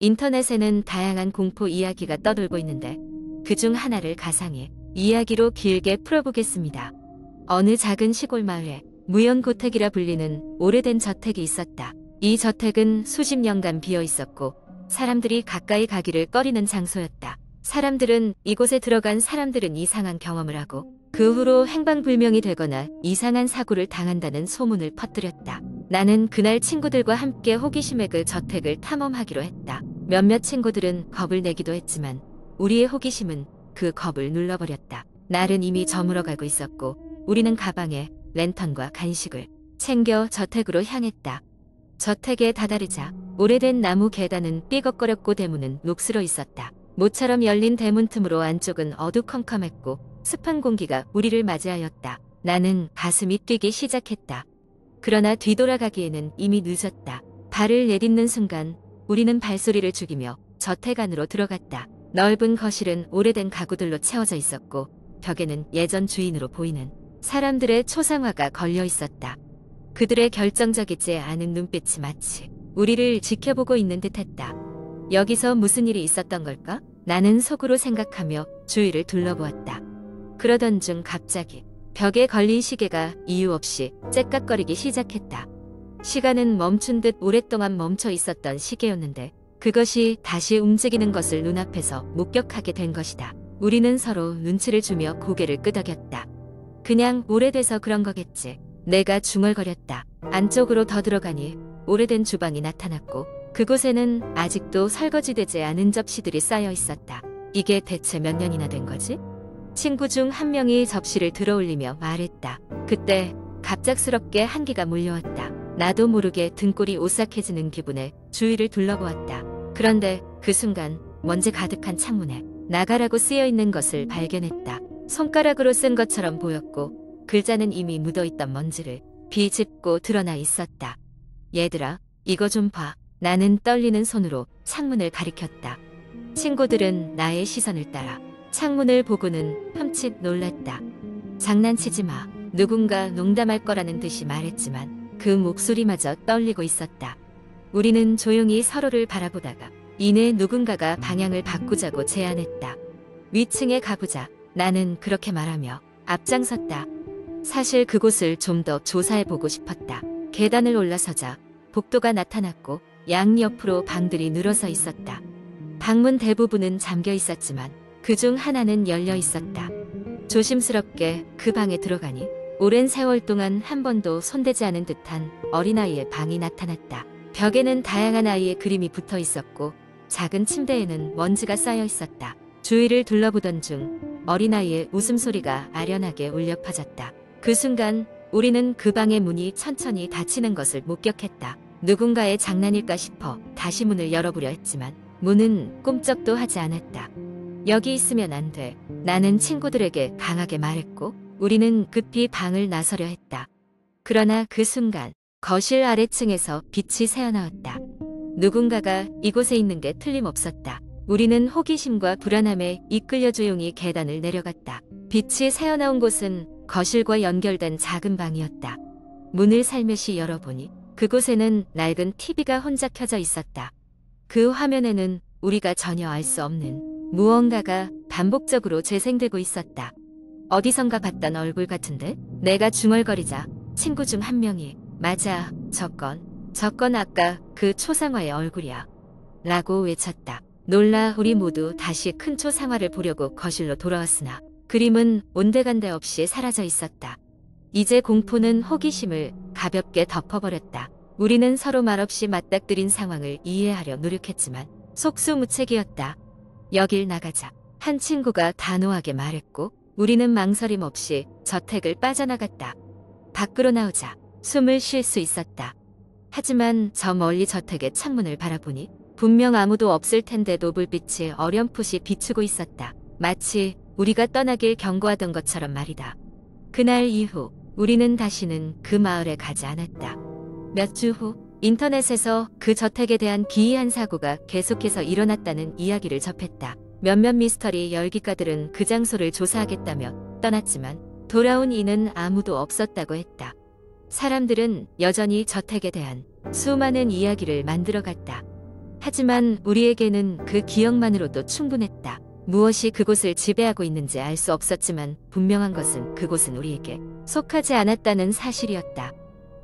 인터넷에는 다양한 공포 이야기가 떠돌고 있는데 그중 하나를 가상의 이야기로 길게 풀어보겠습니다. 어느 작은 시골 마을에 무연고택이라 불리는 오래된 저택이 있었다. 이 저택은 수십 년간 비어 있었고 사람들이 가까이 가기를 꺼리는 장소였다. 사람들은 이곳에 들어간 사람들은 이상한 경험을 하고 그 후로 행방불명이 되거나 이상한 사고를 당한다는 소문을 퍼뜨렸다. 나는 그날 친구들과 함께 호기심에 그 저택을 탐험하기로 했다. 몇몇 친구들은 겁을 내기도 했지만 우리의 호기심은 그 겁을 눌러버렸다. 날은 이미 저물어가고 있었고 우리는 가방에 랜턴과 간식을 챙겨 저택으로 향했다. 저택에 다다르자 오래된 나무 계단은 삐걱거렸고 대문은 녹슬어 있었다. 모처럼 열린 대문 틈으로 안쪽은 어두컴컴했고 습한 공기가 우리를 맞이하였다. 나는 가슴이 뛰기 시작했다. 그러나 뒤돌아가기에는 이미 늦었다. 발을 내딛는 순간 우리는 발소리를 죽이며 저택 안으로 들어갔다. 넓은 거실은 오래된 가구들로 채워져 있었고 벽에는 예전 주인으로 보이는 사람들의 초상화가 걸려 있었다. 그들의 결정적이지 않은 눈빛이 마치 우리를 지켜보고 있는 듯했다. 여기서 무슨 일이 있었던 걸까? 나는 속으로 생각하며 주위를 둘러보았다. 그러던 중 갑자기 벽에 걸린 시계가 이유 없이 째깍거리기 시작했다. 시간은 멈춘 듯 오랫동안 멈춰 있었던 시계였는데 그것이 다시 움직이는 것을 눈앞에서 목격하게 된 것이다. 우리는 서로 눈치를 주며 고개를 끄덕였다. 그냥 오래돼서 그런 거겠지. 내가 중얼거렸다. 안쪽으로 더 들어가니 오래된 주방이 나타났고 그곳에는 아직도 설거지되지 않은 접시들이 쌓여 있었다. 이게 대체 몇 년이나 된 거지? 친구 중 한 명이 접시를 들어올리며 말했다. 그때 갑작스럽게 한기가 몰려왔다. 나도 모르게 등골이 오싹해지는 기분에 주위를 둘러보았다. 그런데 그 순간 먼지 가득한 창문에 나가라고 쓰여 있는 것을 발견했다. 손가락으로 쓴 것처럼 보였고 글자는 이미 묻어있던 먼지를 비집고 드러나 있었다. 얘들아, 이거 좀 봐. 나는 떨리는 손으로 창문을 가리켰다. 친구들은 나의 시선을 따라 창문을 보고는 흠칫 놀랐다. 장난치지 마. 누군가 농담할 거라는 듯이 말했지만 그 목소리마저 떨리고 있었다. 우리는 조용히 서로를 바라보다가 이내 누군가가 방향을 바꾸자고 제안했다. 위층에 가보자. 나는 그렇게 말하며 앞장섰다. 사실 그곳을 좀 더 조사해보고 싶었다. 계단을 올라서자 복도가 나타났고 양옆으로 방들이 늘어서 있었다. 방문 대부분은 잠겨 있었지만 그중 하나는 열려 있었다. 조심스럽게 그 방에 들어가니 오랜 세월 동안 한 번도 손대지 않은 듯한 어린아이의 방이 나타났다. 벽에는 다양한 아이의 그림이 붙어 있었고 작은 침대에는 먼지가 쌓여 있었다. 주위를 둘러보던 중 어린아이의 웃음소리가 아련하게 울려 퍼졌다. 그 순간 우리는 그 방의 문이 천천히 닫히는 것을 목격했다. 누군가의 장난일까 싶어 다시 문을 열어보려 했지만 문은 꿈쩍도 하지 않았다. 여기 있으면 안 돼. 나는 친구들에게 강하게 말했고 우리는 급히 방을 나서려 했다. 그러나 그 순간 거실 아래층에서 빛이 새어나왔다. 누군가가 이곳에 있는 게 틀림없었다. 우리는 호기심과 불안함에 이끌려 조용히 계단을 내려갔다. 빛이 새어나온 곳은 거실과 연결된 작은 방이었다. 문을 살며시 열어보니 그곳에는 낡은 TV가 혼자 켜져 있었다. 그 화면에는 우리가 전혀 알 수 없는 무언가가 반복적으로 재생되고 있었다. 어디선가 봤던 얼굴 같은데? 내가 중얼거리자 친구 중 한 명이 맞아, 저건 아까 그 초상화의 얼굴이야 라고 외쳤다. 놀라 우리 모두 다시 큰 초상화를 보려고 거실로 돌아왔으나 그림은 온데간데 없이 사라져 있었다. 이제 공포는 호기심을 가볍게 덮어버렸다. 우리는 서로 말없이 맞닥뜨린 상황을 이해하려 노력했지만 속수무책이었다. 여길 나가자. 한 친구가 단호하게 말했고 우리는 망설임 없이 저택을 빠져나갔다. 밖으로 나오자 숨을 쉴 수 있었다. 하지만 저 멀리 저택의 창문을 바라보니 분명 아무도 없을 텐데도 불빛이 어렴풋이 비추고 있었다. 마치 우리가 떠나길 경고하던 것처럼 말이다. 그날 이후 우리는 다시는 그 마을에 가지 않았다. 몇 주 후 인터넷에서 그 저택에 대한 기이한 사고가 계속해서 일어났다는 이야기를 접했다. 몇몇 미스터리 열기가들은 그 장소를 조사하겠다며 떠났지만 돌아온 이는 아무도 없었다고 했다. 사람들은 여전히 저택에 대한 수많은 이야기를 만들어갔다. 하지만 우리에게는 그 기억만으로도 충분했다. 무엇이 그곳을 지배하고 있는지 알 수 없었지만 분명한 것은 그곳은 우리에게 속하지 않았다는 사실이었다.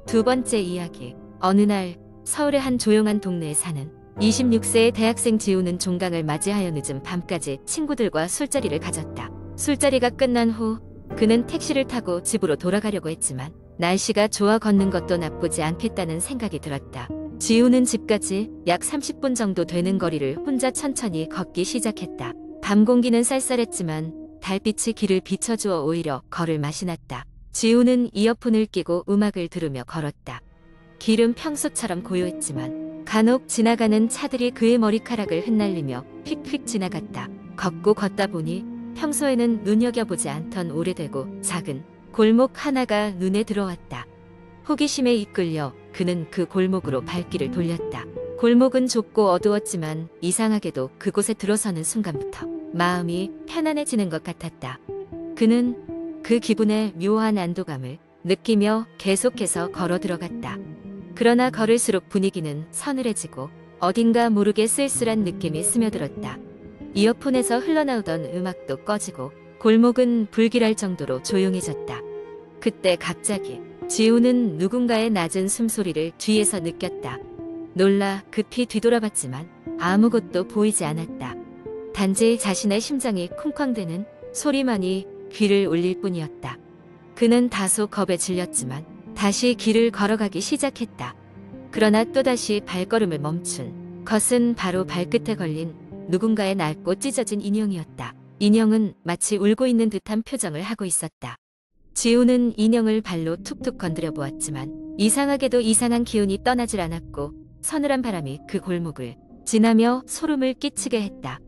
두 번째 이야기. 어느 날 서울의 한 조용한 동네에 사는 26세의 대학생 지우는 종강을 맞이하여 늦은 밤까지 친구들과 술자리를 가졌다. 술자리가 끝난 후 그는 택시를 타고 집으로 돌아가려고 했지만 날씨가 좋아 걷는 것도 나쁘지 않겠다는 생각이 들었다. 지우는 집까지 약 30분 정도 되는 거리를 혼자 천천히 걷기 시작했다. 밤 공기는 쌀쌀했지만 달빛이 길을 비춰주어 오히려 걸을 맛이 났다. 지우는 이어폰을 끼고 음악을 들으며 걸었다. 길은 평소처럼 고요했지만 간혹 지나가는 차들이 그의 머리카락을 흩날리며 휙휙 지나갔다. 걷고 걷다 보니 평소에는 눈여겨보지 않던 오래되고 작은 골목 하나가 눈에 들어왔다. 호기심에 이끌려 그는 그 골목으로 발길을 돌렸다. 골목은 좁고 어두웠지만 이상하게도 그곳에 들어서는 순간부터 마음이 편안해지는 것 같았다. 그는 그 기분에 묘한 안도감을 느끼며 계속해서 걸어 들어갔다. 그러나 걸을수록 분위기는 서늘해지고 어딘가 모르게 쓸쓸한 느낌이 스며들었다. 이어폰에서 흘러나오던 음악도 꺼지고 골목은 불길할 정도로 조용해졌다. 그때 갑자기 지우는 누군가의 낮은 숨소리를 뒤에서 느꼈다. 놀라 급히 뒤돌아봤지만 아무것도 보이지 않았다. 단지 자신의 심장이 쿵쾅대는 소리만이 귀를 울릴 뿐이었다. 그는 다소 겁에 질렸지만 다시 길을 걸어가기 시작했다. 그러나 또다시 발걸음을 멈춘 것은 바로 발끝에 걸린 누군가의 낡고 찢어진 인형이었다. 인형은 마치 울고 있는 듯한 표정을 하고 있었다. 지우는 인형을 발로 툭툭 건드려 보았지만 이상하게도 이상한 기운이 떠나질 않았고 서늘한 바람이 그 골목을 지나며 소름을 끼치게 했다.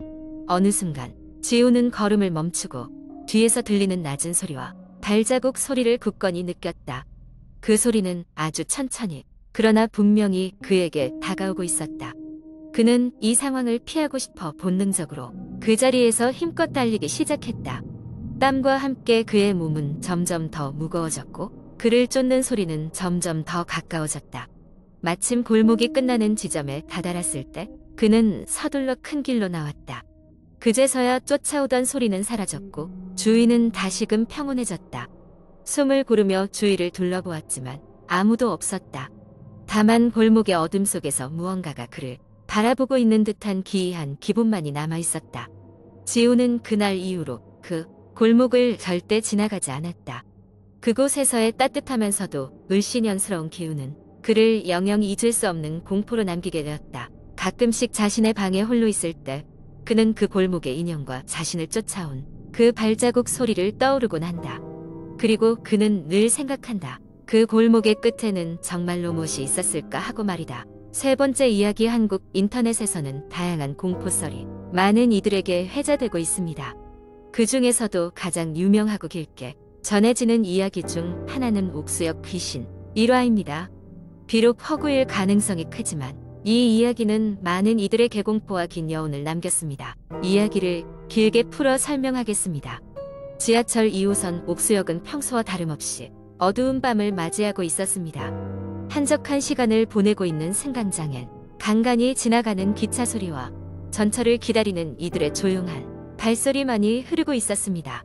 어느 순간 지우는 걸음을 멈추고 뒤에서 들리는 낮은 소리와 발자국 소리를 굳건히 느꼈다. 그 소리는 아주 천천히 그러나 분명히 그에게 다가오고 있었다. 그는 이 상황을 피하고 싶어 본능적으로 그 자리에서 힘껏 달리기 시작했다. 땀과 함께 그의 몸은 점점 더 무거워졌고 그를 쫓는 소리는 점점 더 가까워졌다. 마침 골목이 끝나는 지점에 다다랐을 때 그는 서둘러 큰 길로 나왔다. 그제서야 쫓아오던 소리는 사라졌고 주위는 다시금 평온해졌다. 숨을 고르며 주위를 둘러보았지만 아무도 없었다. 다만 골목의 어둠 속에서 무언가가 그를 바라보고 있는 듯한 기이한 기분만이 남아있었다. 지우는 그날 이후로 그 골목을 절대 지나가지 않았다. 그곳에서의 따뜻하면서도 을씨년스러운 기운은 그를 영영 잊을 수 없는 공포로 남기게 되었다. 가끔씩 자신의 방에 홀로 있을 때 그는 그 골목의 인형과 자신을 쫓아온 그 발자국 소리를 떠오르곤 한다. 그리고 그는 늘 생각한다. 그 골목의 끝에는 정말로 무엇이 있었을까 하고 말이다. 세 번째 이야기. 한국 인터넷에서는 다양한 공포썰이 많은 이들에게 회자되고 있습니다. 그 중에서도 가장 유명하고 길게 전해지는 이야기 중 하나는 옥수역 귀신 1화입니다. 비록 허구일 가능성이 크지만 이 이야기는 많은 이들의 개공포와 긴 여운을 남겼습니다. 이야기를 길게 풀어 설명하겠습니다. 지하철 2호선 옥수역은 평소와 다름없이 어두운 밤을 맞이하고 있었습니다. 한적한 시간을 보내고 있는 승강장엔 간간히 지나가는 기차 소리와 전철을 기다리는 이들의 조용한 발소리만이 흐르고 있었습니다.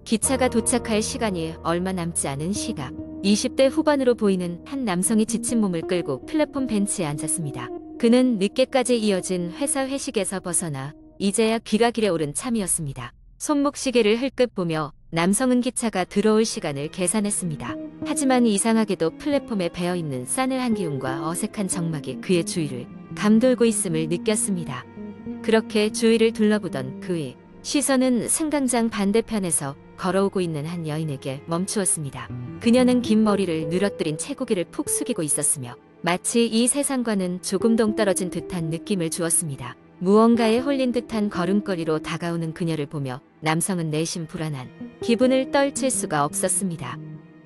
기차가 도착할 시간이 얼마 남지 않은 시각, 20대 후반으로 보이는 한 남성이 지친 몸을 끌고 플랫폼 벤치에 앉았습니다. 그는 늦게까지 이어진 회사 회식에서 벗어나 이제야 귀가길에 오른 참이었습니다. 손목시계를 흘끗 보며 남성은 기차가 들어올 시간을 계산했습니다. 하지만 이상하게도 플랫폼에 배어있는 싸늘한 기운과 어색한 정막이 그의 주위를 감돌고 있음을 느꼈습니다. 그렇게 주위를 둘러보던 그의 시선은 승강장 반대편에서 걸어오고 있는 한 여인에게 멈추었습니다. 그녀는 긴 머리를 늘어뜨린 채고기를 푹 숙이고 있었으며 마치 이 세상과는 조금 동떨어진 듯한 느낌을 주었습니다. 무언가에 홀린 듯한 걸음걸이로 다가오는 그녀를 보며 남성은 내심 불안한 기분을 떨칠 수가 없었습니다.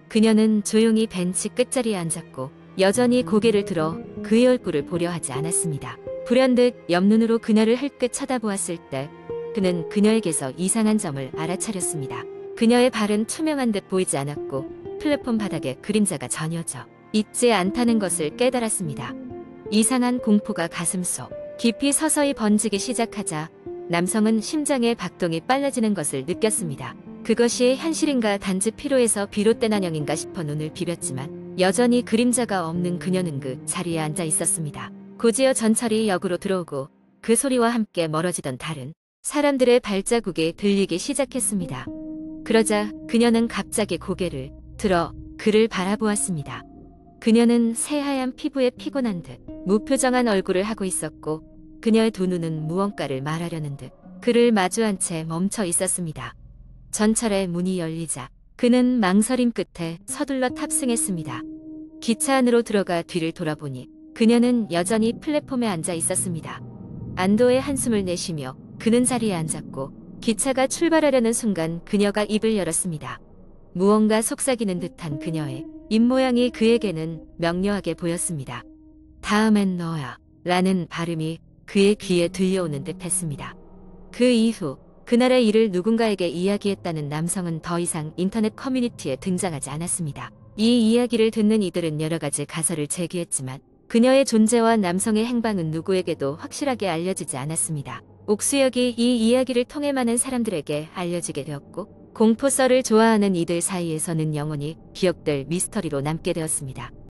그녀는 조용히 벤치 끝자리에 앉았고 여전히 고개를 들어 그의 얼굴을 보려 하지 않았습니다. 불현듯 옆눈으로 그녀를 흘끗 쳐다보았을 때 그는 그녀에게서 이상한 점을 알아차렸습니다. 그녀의 발은 투명한 듯 보이지 않았고 플랫폼 바닥에 그림자가 전혀져 있지 않다는 것을 깨달았습니다. 이상한 공포가 가슴속 깊이 서서히 번지기 시작하자 남성은 심장의 박동이 빨라지는 것을 느꼈습니다. 그것이 현실인가 단지 피로에서 비롯된 안녕인가 싶어 눈을 비볐지만 여전히 그림자가 없는 그녀는 그 자리에 앉아 있었습니다. 곧이어 전철이 역으로 들어오고 그 소리와 함께 멀어지던 다른 사람들의 발자국이 들리기 시작했습니다. 그러자 그녀는 갑자기 고개를 들어 그를 바라보았습니다. 그녀는 새하얀 피부에 피곤한 듯 무표정한 얼굴을 하고 있었고 그녀의 두 눈은 무언가를 말하려는 듯 그를 마주한 채 멈춰 있었습니다. 전철의 문이 열리자 그는 망설임 끝에 서둘러 탑승했습니다. 기차 안으로 들어가 뒤를 돌아보니 그녀는 여전히 플랫폼에 앉아 있었습니다. 안도의 한숨을 내쉬며 그는 자리에 앉았고 기차가 출발하려는 순간 그녀가 입을 열었습니다. 무언가 속삭이는 듯한 그녀의 입모양이 그에게는 명료하게 보였습니다. 다음엔 너야 라는 발음이 그의 귀에 들려오는 듯 했습니다. 그 이후 그날의 일을 누군가에게 이야기했다는 남성은 더 이상 인터넷 커뮤니티에 등장하지 않았습니다. 이 이야기를 듣는 이들은 여러 가지 가설을 제기했지만 그녀의 존재와 남성의 행방은 누구에게도 확실하게 알려지지 않았습니다. 옥수역이 이 이야기를 통해 많은 사람들에게 알려지게 되었고 공포썰을 좋아하는 이들 사이에서는 영원히 기억될 미스터리로 남게 되었습니다.